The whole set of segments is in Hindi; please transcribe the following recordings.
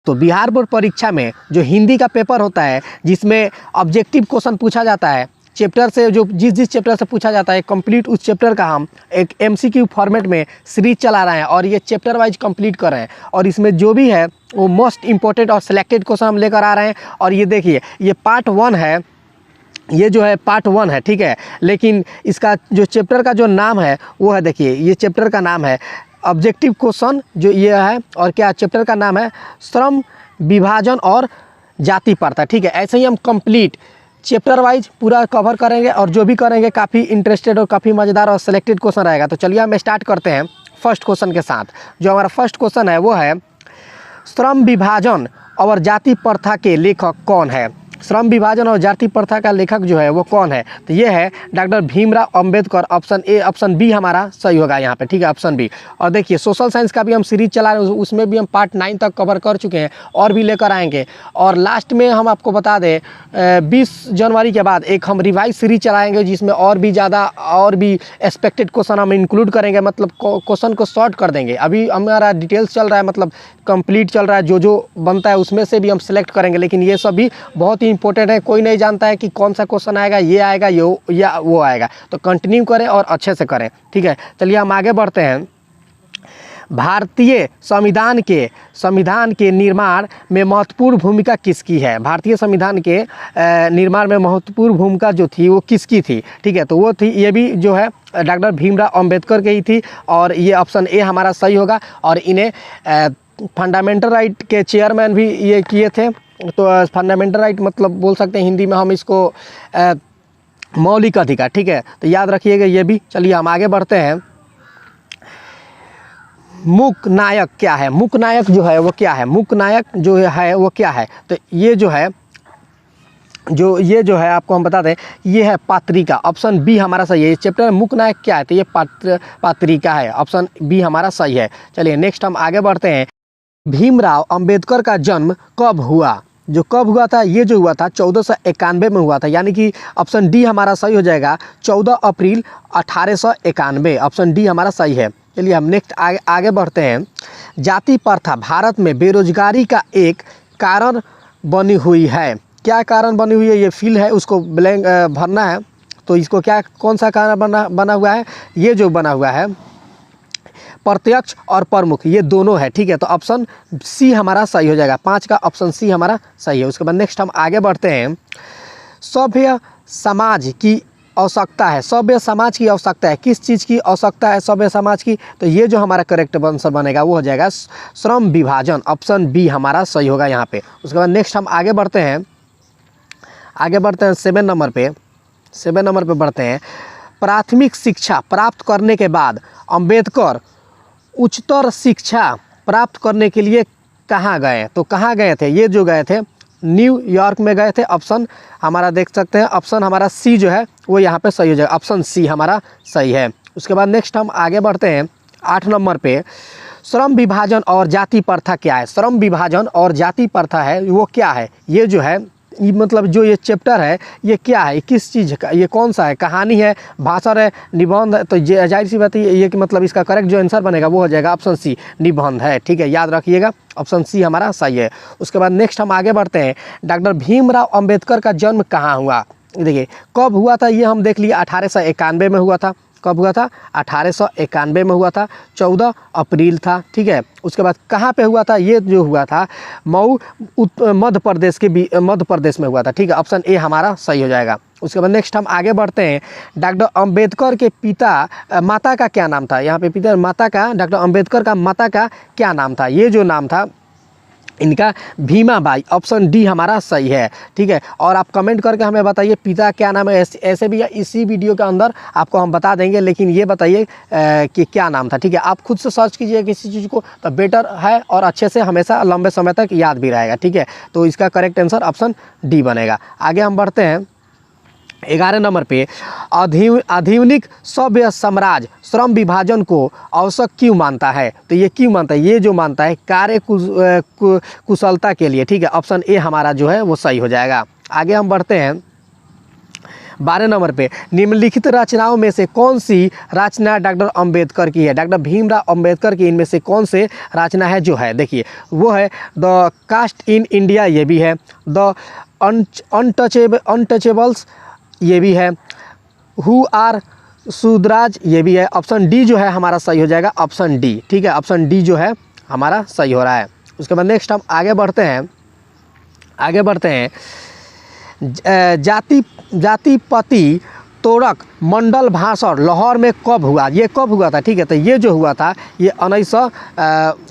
तो बिहार बोर्ड परीक्षा में जो हिंदी का पेपर होता है जिसमें ऑब्जेक्टिव क्वेश्चन पूछा जाता है, चैप्टर से जो जिस चैप्टर से पूछा जाता है कंप्लीट उस चैप्टर का हम एक एमसीक्यू फॉर्मेट में सीरीज चला रहे हैं और ये चैप्टर वाइज कंप्लीट कर रहे हैं। और इसमें जो भी है वो मोस्ट इंपॉर्टेंट और सिलेक्टेड क्वेश्चन हम लेकर आ रहे हैं। और ये देखिए ये पार्ट 1 है, ये जो है पार्ट 1 है, ठीक है। लेकिन इसका जो चैप्टर का जो नाम है वो है, देखिए ये चैप्टर का नाम है ऑब्जेक्टिव क्वेश्चन जो ये है, और क्या चैप्टर का नाम है श्रम विभाजन और जाति प्रथा, ठीक है। ऐसे ही हम कंप्लीट चैप्टर वाइज पूरा कवर करेंगे और जो भी करेंगे काफ़ी इंटरेस्टेड और काफ़ी मज़ेदार और सिलेक्टेड क्वेश्चन रहेगा। तो चलिए हम स्टार्ट करते हैं फर्स्ट क्वेश्चन के साथ। जो हमारा फर्स्ट क्वेश्चन है वो है श्रम विभाजन और जाति प्रथा के लेखक कौन है। श्रम विभाजन और जाति प्रथा का लेखक जो है वो कौन है, तो ये है doctor Bhimrao Ambedkar. Option A, option B हमारा सही होगा यहाँ पे, ठीक है, ऑप्शन बी। और देखिए सोशल साइंस का भी हम सीरीज चला रहे हैं, उसमें भी हम पार्ट 9 तक कवर कर चुके हैं और भी लेकर आएंगे। और लास्ट में हम आपको बता दें 20 जनवरी के बाद एक हम रिवाइज सीरीज चलाएंगे जिसमें और भी ज़्यादा और भी एक्सपेक्टेड क्वेश्चन हम इंक्लूड करेंगे, मतलब क्वेश्चन को शॉर्ट कर देंगे। अभी हमारा डिटेल्स चल रहा है, मतलब कंप्लीट चल रहा है, जो बनता है उसमें से भी हम सिलेक्ट करेंगे। लेकिन ये सब भी बहुत ही इंपॉर्टेंट है, कोई नहीं जानता है कि कौन सा क्वेश्चन आएगा, ये आएगा या वो आएगा। तो कंटिन्यू करें और अच्छे से करें, ठीक है। चलिए हम आगे बढ़ते हैं। भारतीय संविधान के निर्माण में महत्वपूर्ण भूमिका किसकी है। भारतीय संविधान के निर्माण में महत्वपूर्ण भूमिका जो थी वो किसकी थी, ठीक है। तो वो थी, ये भी जो है डॉक्टर भीमराव अंबेडकर की ही थी और ये ऑप्शन ए हमारा सही होगा। और इन्हें फंडामेंटल राइट के चेयरमैन भी ये किए थे। तो फंडामेंटल राइट मतलब बोल सकते हैं हिंदी में हम इसको मौलिक अधिकार, ठीक है। तो याद रखिएगा ये भी। चलिए हम आगे बढ़ते हैं। मूक नायक क्या है। मूक नायक जो है वो क्या है, मूक नायक जो है वो क्या है। तो ये जो है आपको हम बता दें, ये है पात्रिका। ऑप्शन बी हमारा सही है। चैप्टर में मूक नायक क्या है, तो ये पात्रिका है। ऑप्शन बी हमारा सही है। चलिए नेक्स्ट हम आगे बढ़ते हैं। भीमराव अंबेडकर का जन्म कब हुआ। जो कब हुआ था, ये जो हुआ था 1491 में हुआ था, यानी कि ऑप्शन डी हमारा सही हो जाएगा, 14 अप्रैल 1891। ऑप्शन डी हमारा सही है। चलिए हम नेक्स्ट आगे बढ़ते हैं। जाति प्रथा भारत में बेरोजगारी का एक कारण बनी हुई है। क्या कारण बनी हुई है, ये फील है, उसको ब्लैंक भरना है। तो इसको क्या, कौन सा कारण बना हुआ है, ये जो बना हुआ है प्रत्यक्ष और प्रमुख, ये दोनों है, ठीक है। तो ऑप्शन सी हमारा सही हो जाएगा, 5 का ऑप्शन सी हमारा सही है। उसके बाद नेक्स्ट हम आगे बढ़ते हैं। सभ्य समाज की आवश्यकता है। सभ्य समाज की आवश्यकता है, किस चीज़ की आवश्यकता है सभ्य समाज की, तो ये जो हमारा करेक्ट आंसर बनेगा वो हो जाएगा श्रम विभाजन। ऑप्शन बी हमारा सही होगा यहाँ पे। उसके बाद नेक्स्ट हम आगे बढ़ते हैं 7 नंबर पे। 7 नंबर पे बढ़ते हैं। प्राथमिक शिक्षा प्राप्त करने के बाद अम्बेडकर उच्चतर शिक्षा प्राप्त करने के लिए कहाँ गए। तो कहाँ गए थे, ये जो गए थे न्यूयॉर्क में गए थे। ऑप्शन हमारा देख सकते हैं, ऑप्शन हमारा सी जो है वो यहाँ पे सही हो जाएगा, ऑप्शन सी हमारा सही है। उसके बाद नेक्स्ट हम आगे बढ़ते हैं 8 नंबर पे। श्रम विभाजन और जाति प्रथा क्या है। श्रम विभाजन और जाति प्रथा है वो क्या है, ये जो है मतलब जो ये चैप्टर है ये क्या है, किस चीज़ का, ये कौन सा है, कहानी है, भाषण है, निबंध है। तो जाहिर सी बात है ये कि मतलब इसका करेक्ट जो आंसर बनेगा वो हो जाएगा ऑप्शन सी, निबंध है, ठीक है। याद रखिएगा ऑप्शन सी हमारा सही है। उसके बाद नेक्स्ट हम आगे बढ़ते हैं। डॉक्टर भीमराव अंबेडकर का जन्म कहाँ हुआ। देखिए कब हुआ था ये हम देख लिए, 1891 में हुआ था। कब हुआ था, 1891 में हुआ था, 14 अप्रैल था, ठीक है। उसके बाद कहाँ पे हुआ था, ये जो हुआ था मऊ मध्य प्रदेश में हुआ था, ठीक है। ऑप्शन ए हमारा सही हो जाएगा। उसके बाद नेक्स्ट हम आगे बढ़ते हैं। डॉक्टर अंबेडकर के माता का क्या नाम था। यहाँ पे डॉक्टर अंबेडकर का माता का क्या नाम था, ये जो नाम था इनका भीमाबाई। ऑप्शन डी हमारा सही है, ठीक है। और आप कमेंट करके हमें बताइए पिता क्या नाम है, ऐसे भी इसी वीडियो के अंदर आपको हम बता देंगे, लेकिन ये बताइए कि क्या नाम था, ठीक है। आप खुद से सर्च कीजिए किसी चीज़ को तो बेटर है और अच्छे से हमेशा लंबे समय तक याद भी रहेगा, ठीक है। तो इसका करेक्ट आंसर ऑप्शन डी बनेगा। आगे हम बढ़ते हैं 11 नंबर पे। आधुनिक सभ्य साम्राज्य श्रम विभाजन को आवश्यक क्यों मानता है। तो ये क्यों मानता है, ये जो मानता है कार्य कुशलता के लिए, ठीक है। ऑप्शन ए हमारा जो है वो सही हो जाएगा। आगे हम बढ़ते हैं। 12 नंबर पे निम्नलिखित रचनाओं में से कौन सी रचना डॉक्टर अंबेडकर की है? डॉक्टर भीमराव अंबेडकर की इनमें से कौन से रचना है जो है, देखिए वो है द कास्ट इन इंडिया, ये भी है, द अनटचेबल्स ये भी है, हु आर शूद्राज ये भी है। ऑप्शन डी जो है हमारा सही हो जाएगा, ऑप्शन डी, ठीक है, ऑप्शन डी जो है हमारा सही हो रहा है। उसके बाद नेक्स्ट हम आगे बढ़ते हैं जातिपति तोड़क मंडल भाषण लाहौर में कब हुआ? ये कब हुआ था? ठीक है, तो ये जो हुआ था ये 1900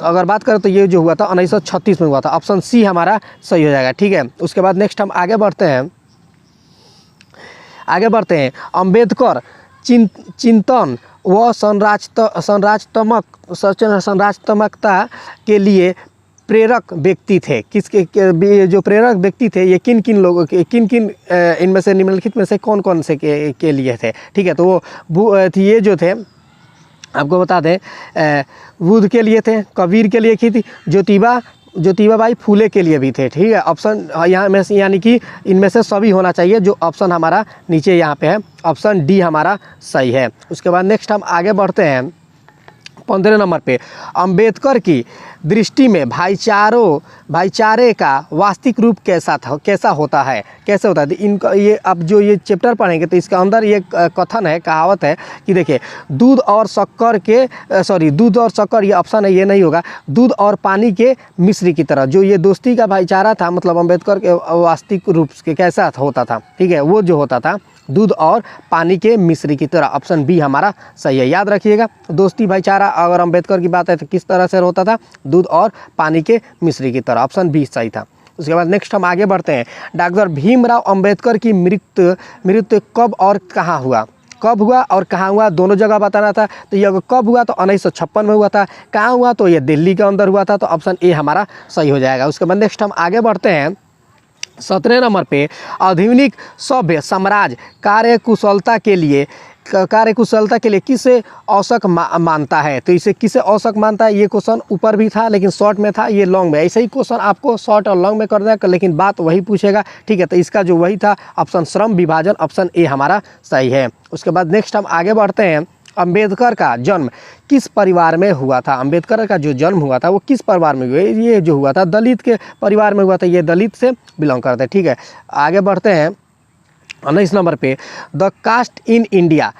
अगर बात करें तो ये जो हुआ था 1936 में हुआ था। ऑप्शन सी हमारा सही हो जाएगा, ठीक है। उसके बाद नेक्स्ट हम आगे बढ़ते हैं अंबेडकर चिंतन व संरचनात्मकता के लिए प्रेरक व्यक्ति थे। किसके जो प्रेरक व्यक्ति थे ये किन किन लोगों के, किन किन इनमें से निम्नलिखित में से कौन कौन से के लिए थे? ठीक है, तो वो ये जो थे आपको बता दें बुद्ध के लिए थे, कबीर के लिए की थी, ज्योतिबाई फूले के लिए भी थे। ठीक है, ऑप्शन यहाँ में से यानी कि इनमें से सभी होना चाहिए। जो ऑप्शन हमारा नीचे यहाँ पे है ऑप्शन डी हमारा सही है। उसके बाद नेक्स्ट हम आगे बढ़ते हैं 15 नंबर पे अंबेडकर की दृष्टि में भाईचारे का वास्तविक रूप कैसा होता है? कैसे होता है इनका? ये अब जो ये चैप्टर पढ़ेंगे तो इसके अंदर ये कथन है, कहावत है कि देखिए दूध और शक्कर ये ऑप्शन है, ये नहीं होगा। दूध और पानी के मिश्री की तरह जो ये दोस्ती का भाईचारा था, मतलब अंबेडकर के वास्तविक रूप के कैसा होता था? ठीक है, वो जो होता था दूध और पानी के मिश्री की तरह। ऑप्शन बी हमारा सही है। याद रखिएगा, दोस्ती भाईचारा अगर अंबेडकर की बात है तो किस तरह से होता था? दूध और पानी के मिश्री की तरह। ऑप्शन बी सही था। उसके बाद नेक्स्ट हम आगे बढ़ते हैं डॉक्टर भीमराव अंबेडकर की मृत्यु कब और कहाँ हुआ? कब हुआ और कहाँ हुआ दोनों जगह बताना था। तो ये कब हुआ तो 1956 में हुआ था। कहाँ हुआ तो ये दिल्ली के अंदर हुआ था। तो ऑप्शन ए हमारा सही हो जाएगा। उसके बाद नेक्स्ट हम आगे बढ़ते हैं 17 नंबर पे आधुनिक सभ्य साम्राज्य कार्यकुशलता के लिए किसे औसक मानता है? तो इसे किसे औसक मानता है? ये क्वेश्चन ऊपर भी था लेकिन शॉर्ट में था, ये लॉन्ग में। ऐसे ही क्वेश्चन आपको शॉर्ट और लॉन्ग में करना है लेकिन बात वही पूछेगा। ठीक है, तो इसका जो वही था ऑप्शन श्रम विभाजन, ऑप्शन ए हमारा सही है। उसके बाद नेक्स्ट हम आगे बढ़ते हैं अंबेडकर का जन्म किस परिवार में हुआ था? अंबेडकर का जो जन्म हुआ था वो किस परिवार में हुआ? ये जो हुआ था दलित के परिवार में हुआ था। ये दलित से बिलोंग करते हैं। ठीक है, आगे बढ़ते हैं 19 नंबर पे the caste in India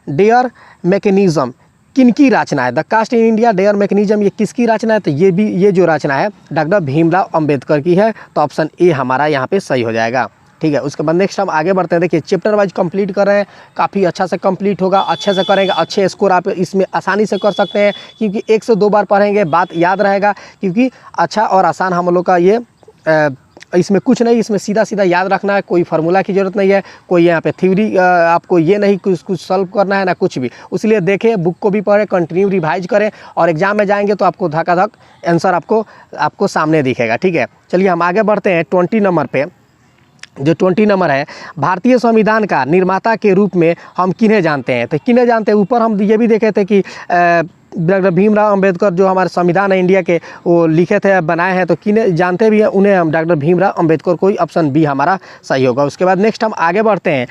their mechanism किनकी रचना है? The caste in India their mechanism ये किसकी रचना है? तो ये जो रचना है डॉक्टर भीमराव अंबेडकर की है। तो ऑप्शन ए हमारा यहाँ पे सही हो जाएगा। ठीक है, उसके बाद नेक्स्ट हम आगे बढ़ते हैं। देखिए चैप्टर वाइज कंप्लीट कर रहे हैं, काफ़ी अच्छा से कंप्लीट होगा। अच्छे से करेंगे, अच्छे स्कोर आप इसमें आसानी से कर सकते हैं क्योंकि 1 से 2 बार पढ़ेंगे बात याद रहेगा। क्योंकि अच्छा और आसान हम लोग का ये इसमें कुछ नहीं, इसमें सीधा सीधा याद रखना है, कोई फार्मूला की ज़रूरत नहीं है, कोई यहाँ पे थ्योरी आपको ये नहीं कुछ सॉल्व करना है ना कुछ भी। इसलिए देखें, बुक को भी पढ़ें, कंटिन्यू रिवाइज करें और एग्जाम में जाएंगे तो आपको धकाधक आंसर आपको सामने दिखेगा। ठीक है, चलिए हम आगे बढ़ते हैं 20 नंबर पे। जो 20 नंबर है भारतीय संविधान का निर्माता के रूप में हम किन्हें जानते हैं? तो किन्हें जानते हैं ऊपर हम ये भी देखे थे कि डॉक्टर भीमराव अंबेडकर जो हमारे संविधान है इंडिया के वो लिखे थे, बनाए हैं। तो किन्हें जानते भी हैं? उन्हें हम डॉक्टर भीमराव अंबेडकर को। ऑप्शन बी हमारा सही होगा। उसके बाद नेक्स्ट हम आगे बढ़ते हैं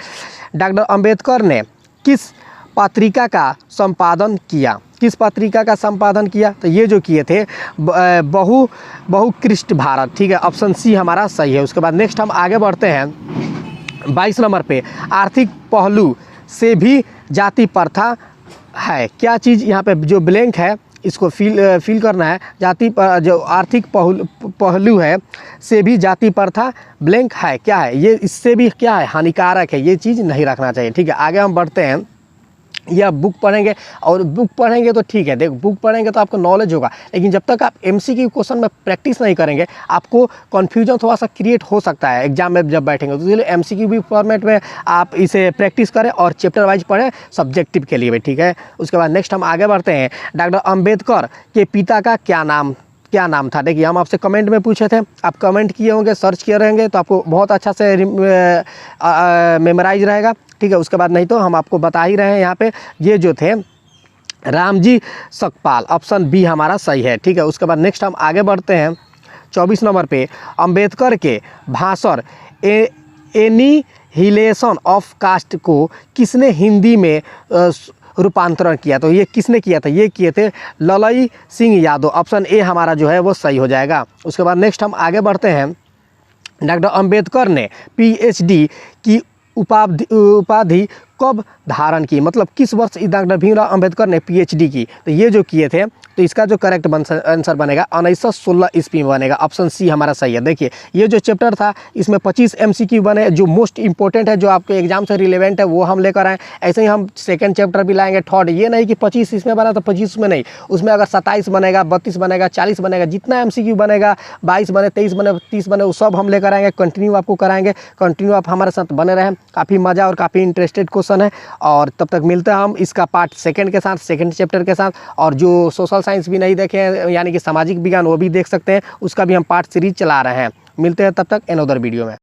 डॉक्टर अंबेडकर ने किस पत्रिका का संपादन किया? किस पत्रिका का संपादन किया? तो ये जो किए थे बहुकृष्ट भारत। ठीक है, ऑप्शन सी हमारा सही है। उसके बाद नेक्स्ट हम आगे बढ़ते हैं 22 नंबर पे आर्थिक पहलू से भी जाति प्रथा है। क्या चीज़ यहाँ पे जो ब्लैंक है इसको फिल करना है। जाति जो आर्थिक पहलू है से भी जाति प्रथा ब्लैंक है, क्या है ये? इससे भी क्या है? हानिकारक है, ये चीज़ नहीं रखना चाहिए। ठीक है, आगे हम बढ़ते हैं। या बुक पढ़ेंगे और बुक पढ़ेंगे तो ठीक है, देखो बुक पढ़ेंगे तो आपको नॉलेज होगा, लेकिन जब तक आप एमसीक्यू क्वेश्चन में प्रैक्टिस नहीं करेंगे आपको कन्फ्यूजन थोड़ा सा क्रिएट हो सकता है एग्जाम में जब बैठेंगे। तो इसलिए एमसीक्यू भी फॉर्मेट में आप इसे प्रैक्टिस करें और चैप्टर वाइज पढ़ें सब्जेक्टिव के लिए भी। ठीक है, उसके बाद नेक्स्ट हम आगे बढ़ते हैं डॉक्टर अंबेडकर के पिता का क्या नाम था? देखिए हम आपसे कमेंट में पूछे थे, आप कमेंट किए होंगे, सर्च किए रहेंगे तो आपको बहुत अच्छा से मेमोराइज रहेगा। ठीक है, उसके बाद नहीं तो हम आपको बता ही रहे हैं यहाँ पे ये जो थे रामजी सकपाल, ऑप्शन बी हमारा सही है। ठीक है, उसके बाद नेक्स्ट हम आगे बढ़ते हैं 24 नंबर पे अंबेडकर के भाषण एनिहिलेशन ऑफ कास्ट को किसने हिंदी में रूपांतरण किया? तो ये किसने किया था? ये किए थे ललई सिंह यादव। ऑप्शन ए हमारा जो है वो सही हो जाएगा। उसके बाद नेक्स्ट हम आगे बढ़ते हैं। डॉक्टर अंबेडकर ने पीएचडी की उपाधि कब धारण की? मतलब किस वर्ष डॉक्टर भीमराव अंबेडकर ने पीएचडी की? तो ये जो किए थे, तो इसका जो करेक्ट आंसर बनेगा 1916 ईस्वी में बनेगा। ऑप्शन सी हमारा सही है। देखिए ये जो चैप्टर था इसमें 25 एमसीक्यू बने, जो मोस्ट इंपॉर्टेंट है, जो आपके एग्जाम से रिलेवेंट है, वो हम लेकर आए। ऐसे ही हम सेकंड चैप्टर भी लाएंगे, थर्ड। ये नहीं कि 25 इसमें बना तो 25 में नहीं, उसमें अगर 27 बनेगा, 32 बनेगा, 40 बनेगा, जितना एमसीक्यू बनेगा, 22 बने, 23 बने, 30 बने, वो सब हम लेकर आएंगे। कंटिन्यू आपको कराएंगे, कंटिन्यू आप हमारे साथ बने रहें। काफ़ी मज़ा और काफ़ी इंटरेस्टेड क्वेश्चन है। और तब तक मिलते हैं हम इसका पार्ट सेकंड के साथ, सेकंड चैप्टर के साथ। और जो सोशल साइंस भी नहीं देखे हैं, यानी कि सामाजिक विज्ञान, वो भी देख सकते हैं, उसका भी हम पार्ट सीरीज चला रहे हैं। मिलते हैं तब तक अनदर वीडियो में।